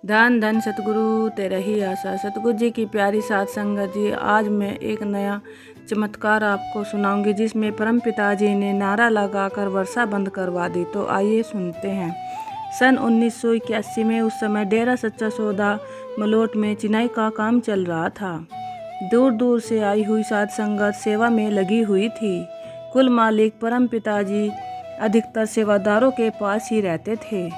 धन धन सतगुरु तेरा ही आशा। सतगुरु जी की प्यारी साध संगत जी, आज मैं एक नया चमत्कार आपको सुनाऊंगी जिसमें परम पिताजी ने नारा लगाकर वर्षा बंद करवा दी। तो आइए सुनते हैं। सन 1981 में उस समय डेरा सच्चा सौदा मलोट में चिनाई का काम चल रहा था। दूर दूर से आई हुई साध संगत सेवा में लगी हुई थी। कुल मालिक परम पिताजी अधिकतर सेवादारों के पास ही रहते थे।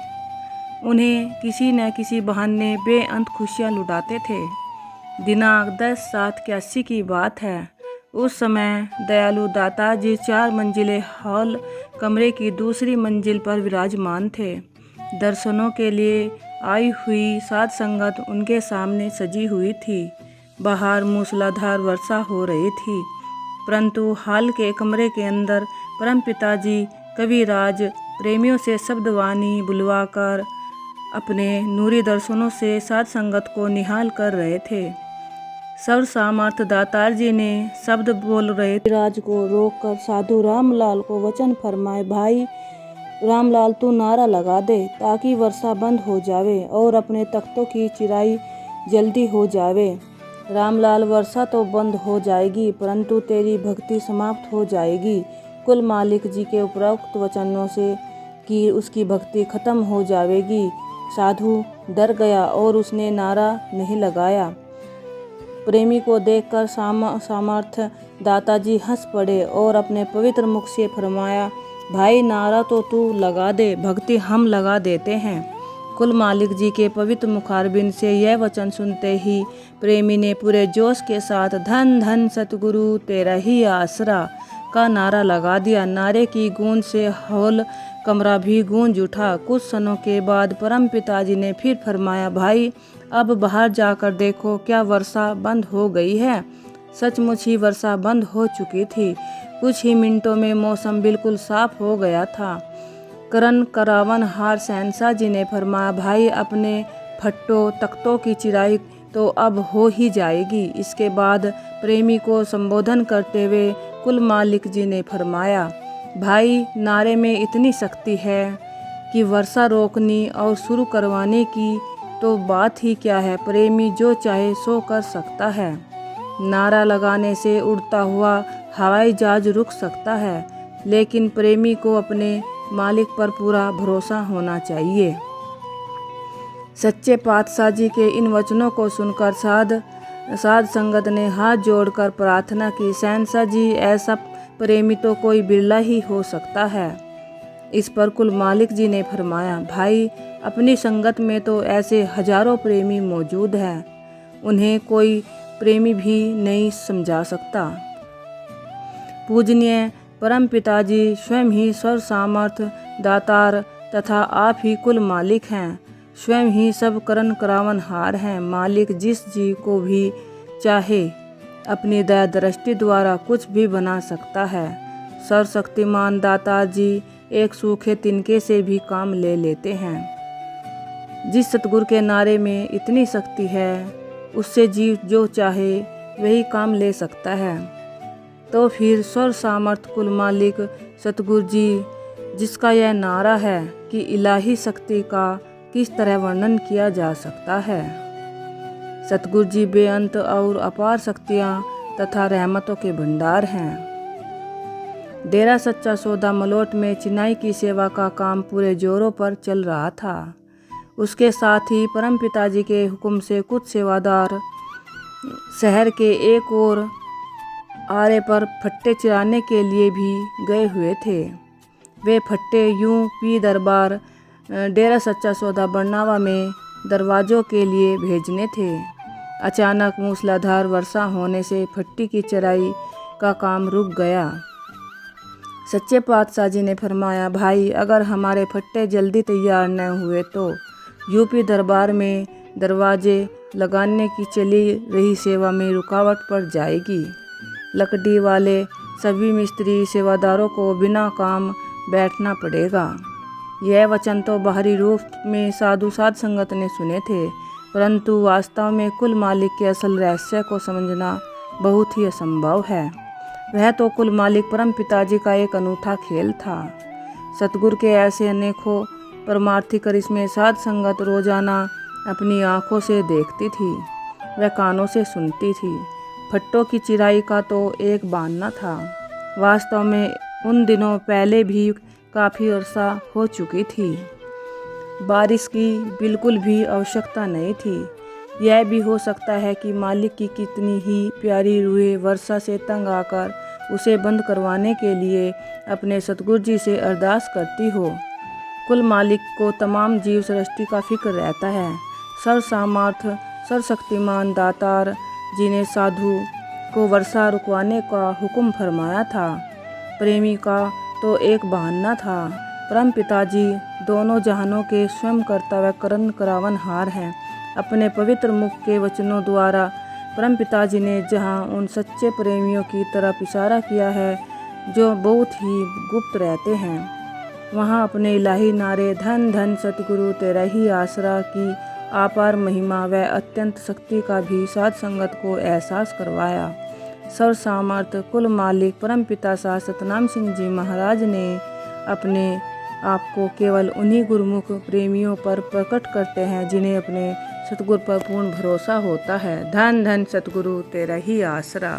उन्हें किसी न किसी बहाने बेअंत खुशियाँ लुटाते थे। दिनांक 10/7/81 की बात है। उस समय दयालु दाताजी 4 मंजिले हॉल कमरे की दूसरी मंजिल पर विराजमान थे। दर्शनों के लिए आई हुई साध संगत उनके सामने सजी हुई थी। बाहर मूसलाधार वर्षा हो रही थी, परंतु हॉल के कमरे के अंदर परम पिताजी कविराज प्रेमियों से शब्दवाणी बुलवाकर अपने नूरी दर्शनों से साध संगत को निहाल कर रहे थे। सर्व सामर्थ दातार जी ने शब्द बोल रहे राज को रोककर साधु रामलाल को वचन फरमाए, भाई रामलाल तू नारा लगा दे ताकि वर्षा बंद हो जावे और अपने तख्तों की चिराई जल्दी हो जावे। रामलाल, वर्षा तो बंद हो जाएगी परंतु तेरी भक्ति समाप्त हो जाएगी। कुल मालिक जी के उपरोक्त वचनों से कि उसकी भक्ति खत्म हो जाएगी। साधु डर गया और उसने नारा नहीं लगाया। प्रेमी को देखकर सामर्थ दाताजी हंस पड़े और अपने पवित्र मुख से फरमाया, भाई नारा तो तू लगा दे, भक्ति हम लगा देते हैं। कुल मालिक जी के पवित्र मुखारबिंद से यह वचन सुनते ही प्रेमी ने पूरे जोश के साथ धन धन सतगुरु तेरा ही आसरा का नारा लगा दिया। नारे की गूंज से हॉल कमरा भी गूंज उठा। कुछ क्षणों के बाद परम पिताजी ने फिर फरमाया, भाई अब बाहर जाकर देखो क्या वर्षा बंद हो गई है। सचमुच ही वर्षा बंद हो चुकी थी। कुछ ही मिनटों में मौसम बिल्कुल साफ हो गया था। करण करावन हार शहंशाह जी ने फरमाया, भाई अपने फट्टो तख्तों की चिराई तो अब हो ही जाएगी। इसके बाद प्रेमी को संबोधन करते हुए कुल मालिक जी ने फरमाया, भाई नारे में इतनी शक्ति है कि वर्षा रोकनी और शुरू करवाने की तो बात ही क्या है। प्रेमी जो चाहे सो कर सकता है। नारा लगाने से उड़ता हुआ हवाई जहाज रुक सकता है, लेकिन प्रेमी को अपने मालिक पर पूरा भरोसा होना चाहिए। सच्चे पातशाह जी के इन वचनों को सुनकर साध संगत ने हाथ जोड़कर प्रार्थना की, शहंशाह जी ऐसा प्रेमी तो कोई बिरला ही हो सकता है। इस पर कुल मालिक जी ने फरमाया, भाई अपनी संगत में तो ऐसे हजारों प्रेमी मौजूद हैं, उन्हें कोई प्रेमी भी नहीं समझा सकता। पूजनीय परम पिताजी स्वयं ही सर्व सामर्थ दातार तथा आप ही कुल मालिक हैं। स्वयं ही सब करण करावन हार हैं। मालिक जिस जी को भी चाहे अपनी दया दृष्टि द्वारा कुछ भी बना सकता है। सर्वशक्तिमान दातार जी एक सूखे तिनके से भी काम ले लेते हैं। जिस सतगुरु के नारे में इतनी शक्ति है, उससे जीव जो चाहे वही काम ले सकता है। तो फिर सर्व सामर्थ कुल मालिक सतगुरु जी जिसका यह नारा है कि इलाही शक्ति का किस तरह वर्णन किया जा सकता है। सतगुरु जी बेअंत और अपार शक्तियाँ तथा रहमतों के भंडार हैं। डेरा सच्चा सौदा मलोट में चिनाई की सेवा का काम पूरे जोरों पर चल रहा था। उसके साथ ही परम पिताजी के हुक्म से कुछ सेवादार शहर के एक और आरे पर फट्टे चिराने के लिए भी गए हुए थे। वे फट्टे यूपी दरबार डेरा सच्चा सौदा बरनावा में दरवाजों के लिए भेजने थे। अचानक मूसलाधार वर्षा होने से फट्टी की चराई का काम रुक गया। सच्चे पातशाह जी ने फरमाया, भाई अगर हमारे फट्टे जल्दी तैयार न हुए तो यूपी दरबार में दरवाजे लगाने की चली रही सेवा में रुकावट पड़ जाएगी। लकड़ी वाले सभी मिस्त्री सेवादारों को बिना काम बैठना पड़ेगा। यह वचन तो बाहरी रूप में साधु साध संगत ने सुने थे, परंतु वास्तव में कुल मालिक के असल रहस्य को समझना बहुत ही असंभव है। वह तो कुल मालिक परम पिताजी का एक अनूठा खेल था। सतगुरु के ऐसे अनेकों परमार्थी करिश्मे साध संगत रोजाना अपनी आँखों से देखती थी, वह कानों से सुनती थी। भट्टों की चिराई का तो एक बहाना था। वास्तव में उन दिनों पहले भी काफ़ी वर्षा हो चुकी थी। बारिश की बिल्कुल भी आवश्यकता नहीं थी। यह भी हो सकता है कि मालिक की कितनी ही प्यारी रूहें वर्षा से तंग आकर उसे बंद करवाने के लिए अपने सतगुरु जी से अरदास करती हो। कुल मालिक को तमाम जीव सृष्टि का फिक्र रहता है। सर्वसामर्थ सर्वशक्तिमान दातार जी ने साधु को वर्षा रुकवाने का हुक्म फरमाया था। प्रेमी का तो एक बहाना था। परम पिताजी दोनों जहानों के स्वयं कर्ता व करण करावनहार हैं। अपने पवित्र मुख के वचनों द्वारा परम पिताजी ने जहाँ उन सच्चे प्रेमियों की तरफ इशारा किया है जो बहुत ही गुप्त रहते हैं, वहाँ अपने इलाही नारे धन धन सतगुरु तेरा ही आसरा की अपार महिमा व अत्यंत शक्ति का भी साध संगत को एहसास करवाया। सर्वसामर्थ कुल मालिक परमपिता साहब सतनाम सिंह जी महाराज ने अपने आप को केवल उन्हीं गुरुमुख प्रेमियों पर प्रकट करते हैं जिन्हें अपने सतगुरु पर पूर्ण भरोसा होता है। धन धन सतगुरु तेरा ही आसरा।